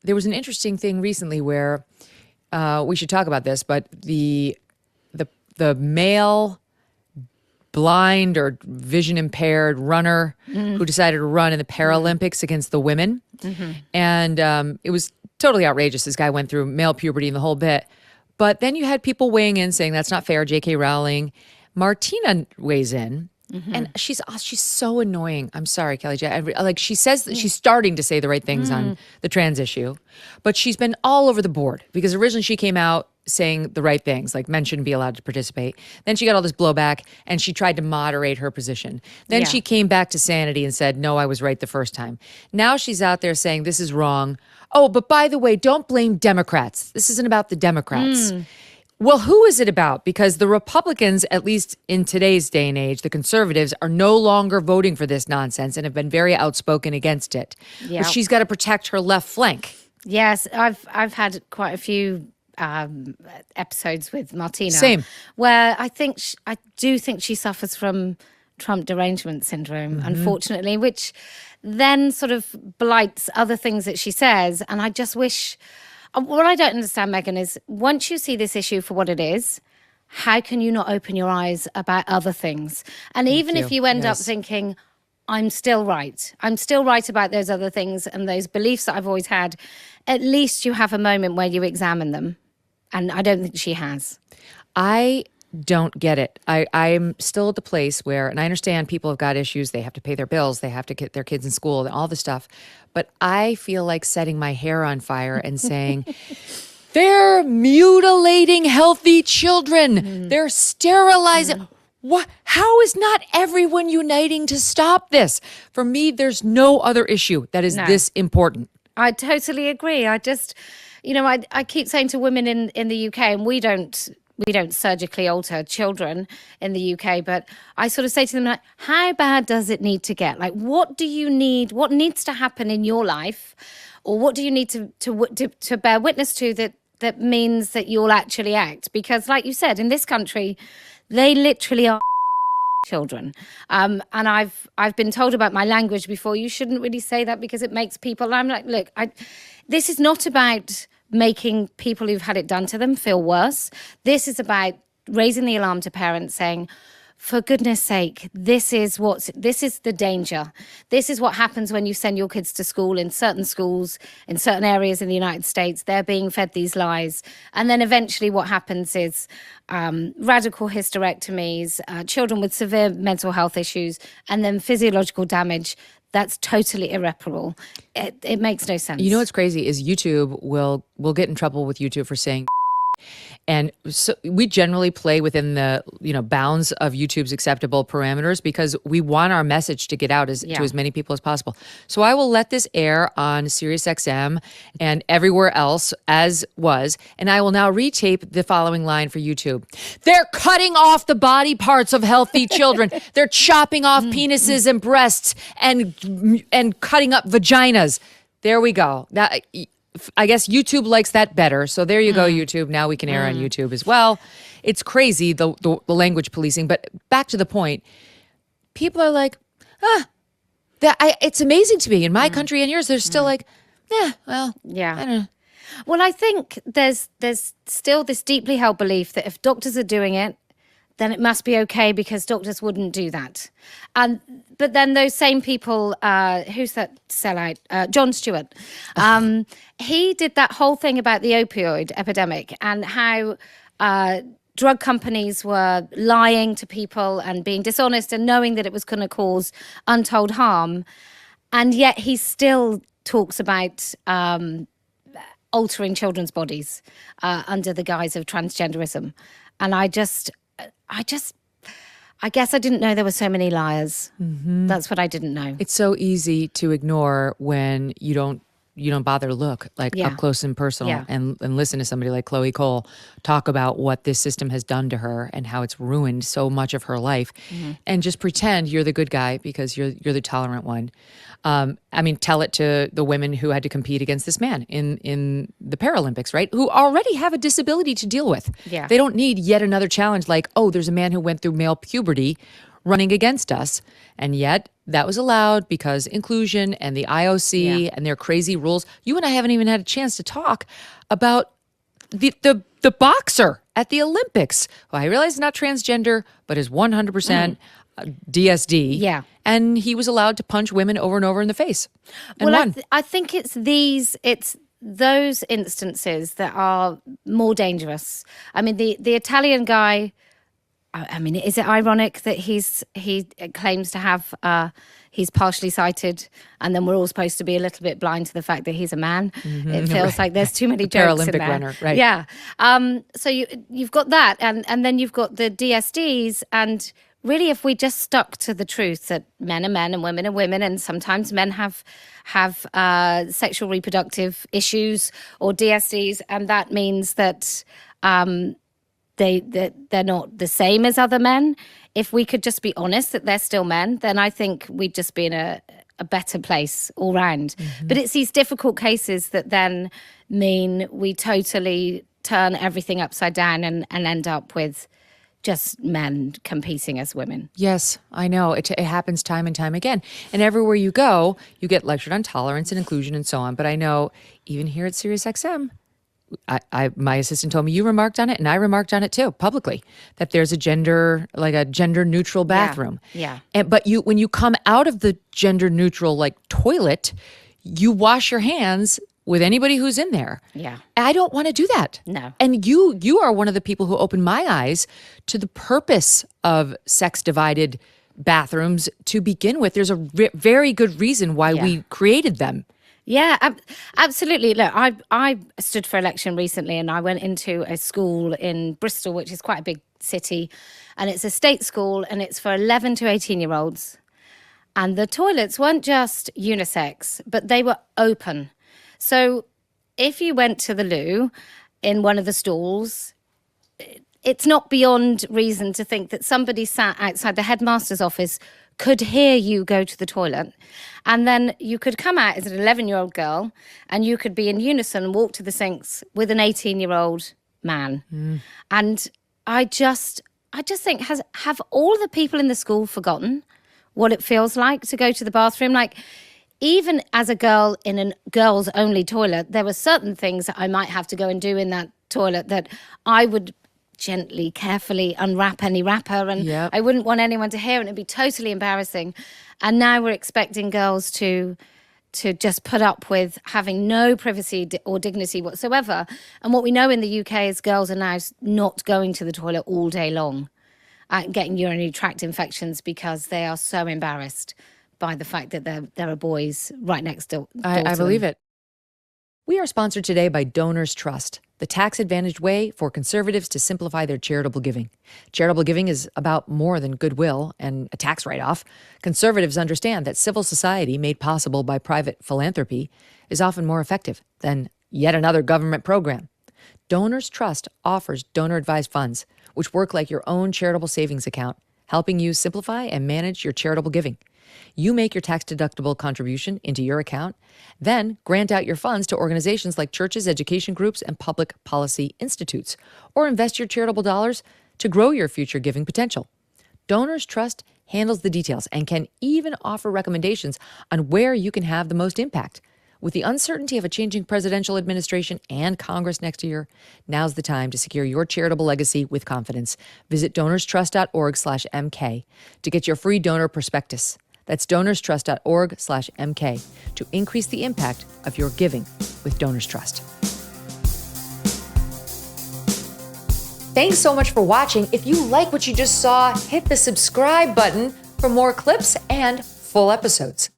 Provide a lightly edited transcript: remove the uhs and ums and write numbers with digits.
there was an interesting thing recently where we should talk about this, but the male blind or vision impaired runner who decided to run in the Paralympics against the women. And it was totally outrageous. This guy went through male puberty and the whole bit. But then you had people weighing in saying that's not fair. J.K. Rowling. Martina weighs in. And she's so annoying. I'm sorry, Kellie-Jay. Like she says that she's starting to say the right things on the trans issue, but she's been all over the board because originally she came out saying the right things, like men shouldn't be allowed to participate. Then she got all this blowback and she tried to moderate her position. Then she came back to sanity and said, no, I was right the first time. Now she's out there saying this is wrong. Oh, but by the way, don't blame Democrats. This isn't about the Democrats. Well, who is it about? Because the Republicans, at least in today's day and age, the conservatives are no longer voting for this nonsense and have been very outspoken against it. Yep. But she's got to protect her left flank. Yes, I've had quite a few episodes with Martina. Same. Where I do think she suffers from Trump derangement syndrome, unfortunately, which then sort of blights other things that she says. And I just wish... What I don't understand, Megyn, is once you see this issue for what it is, how can you not open your eyes about other things? And even if you end up thinking, I'm still right. I'm still right about those other things and those beliefs that I've always had, at least you have a moment where you examine them. And I don't think she has. I don't get it. I'm still at the place where, and I understand people have got issues. They have to pay their bills. They have to get their kids in school and all this stuff. But I feel like setting my hair on fire and saying, they're mutilating healthy children. They're sterilizing. What? How is not everyone uniting to stop this? For me, there's no other issue that is this important. I totally agree. I just, I keep saying to women in the UK, and we don't surgically alter children in the UK, but I sort of say to them, like, how bad does it need to get? Like, what do you need? What needs to happen in your life? Or what do you need to bear witness to that means that you'll actually act? Because like you said, in this country, they literally are children. And I've been told about my language before. You shouldn't really say that because it makes people, I'm like, look, this is not about making people who've had it done to them feel worse. This is about raising the alarm to parents, saying, for goodness sake, this is the danger. This is what happens when you send your kids to school. In certain schools, in certain areas in the United States, they're being fed these lies. And then eventually what happens is radical hysterectomies, children with severe mental health issues, and then physiological damage. That's totally irreparable. It makes no sense. You know what's crazy is YouTube will get in trouble with YouTube for saying, and so we generally play within the bounds of YouTube's acceptable parameters because we want our message to get out to as many people as possible. So I will let this air on SiriusXM and everywhere else as was, and I will now retape the following line for YouTube. They're cutting off the body parts of healthy children. They're chopping off penises and breasts and cutting up vaginas. There we go. That. I guess YouTube likes that better. So there you go, YouTube. Now we can air on YouTube as well. It's crazy, the language policing. But back to the point, people are like, it's amazing to me. In my country and yours, they're still like, I don't know. Well, I think there's still this deeply held belief that if doctors are doing it, then it must be okay because doctors wouldn't do that. But then those same people, who's that sellout? Jon Stewart. He did that whole thing about the opioid epidemic and how drug companies were lying to people and being dishonest and knowing that it was going to cause untold harm. And yet he still talks about altering children's bodies under the guise of transgenderism. And I guess I didn't know there were so many liars. That's what I didn't know. It's so easy to ignore when you don't bother to look up close and personal and listen to somebody like Chloe Cole talk about what this system has done to her and how it's ruined so much of her life and just pretend you're the good guy because you're the tolerant one. Tell it to the women who had to compete against this man in the Paralympics, right? Who already have a disability to deal with. Yeah. They don't need yet another challenge like, oh, there's a man who went through male puberty running against us. And yet that was allowed because inclusion and the IOC and their crazy rules. You and I haven't even had a chance to talk about the boxer at the Olympics, who I realize is not transgender, but is 100% DSD. Yeah. And he was allowed to punch women over and over in the face. And Well, won. I think it's those instances that are more dangerous. I mean, the Italian guy, I mean, is it ironic that he claims to have, he's partially sighted, and then we're all supposed to be a little bit blind to the fact that he's a man? It feels like there's too many jokes in Paralympic there. runner, right. Yeah. So you've got that, and then you've got the DSDs, and really, if we just stuck to the truth that men are men and women are women, and sometimes men have sexual reproductive issues or DSDs, and that means that they're not the same as other men. If we could just be honest that they're still men, then I think we'd just be in a better place all round. But it's these difficult cases that then mean we totally turn everything upside down and end up with just men competing as women. Yes, I know. It happens time and time again. And everywhere you go, you get lectured on tolerance and inclusion and so on. But I know even here at SiriusXM, my assistant told me you remarked on it, and I remarked on it too, publicly, that there's a gender neutral bathroom. Yeah. But when you come out of the gender neutral toilet, you wash your hands with anybody who's in there. Yeah. I don't want to do that. No. And you are one of the people who opened my eyes to the purpose of sex divided bathrooms to begin with. There's a very good reason why we created them. Yeah, absolutely. Look, I stood for election recently, and I went into a school in Bristol, which is quite a big city, and it's a state school, and it's for 11 to 18-year-olds. And the toilets weren't just unisex, but they were open. So if you went to the loo in one of the stalls, it's not beyond reason to think that somebody sat outside the headmaster's office could hear you go to the toilet. And then you could come out as an 11-year-old girl, and you could be in unison and walk to the sinks with an 18-year-old man. And I just think, have all the people in the school forgotten what it feels like to go to the bathroom? Like, even as a girl in a girls only toilet, there were certain things that I might have to go and do in that toilet that I would gently, carefully unwrap any wrapper, and I wouldn't want anyone to hear it. It'd be totally embarrassing. And now we're expecting girls to just put up with having no privacy or dignity whatsoever. And what we know in the UK is girls are now not going to the toilet all day long, getting urinary tract infections because they are so embarrassed by the fact that there are boys right next door. I believe it. We are sponsored today by Donors Trust, the tax-advantaged way for conservatives to simplify their charitable giving. Charitable giving is about more than goodwill and a tax write-off. Conservatives understand that civil society made possible by private philanthropy is often more effective than yet another government program. Donors Trust offers donor-advised funds, which work like your own charitable savings account, helping you simplify and manage your charitable giving. You make your tax-deductible contribution into your account, then grant out your funds to organizations like churches, education groups, and public policy institutes, or invest your charitable dollars to grow your future giving potential. Donors Trust handles the details and can even offer recommendations on where you can have the most impact. With the uncertainty of a changing presidential administration and Congress next year, now's the time to secure your charitable legacy with confidence. Visit donorstrust.org/MK to get your free donor prospectus. That's donorstrust.org/MK to increase the impact of your giving with Donors Trust. Thanks so much for watching. If you like what you just saw, hit the subscribe button for more clips and full episodes.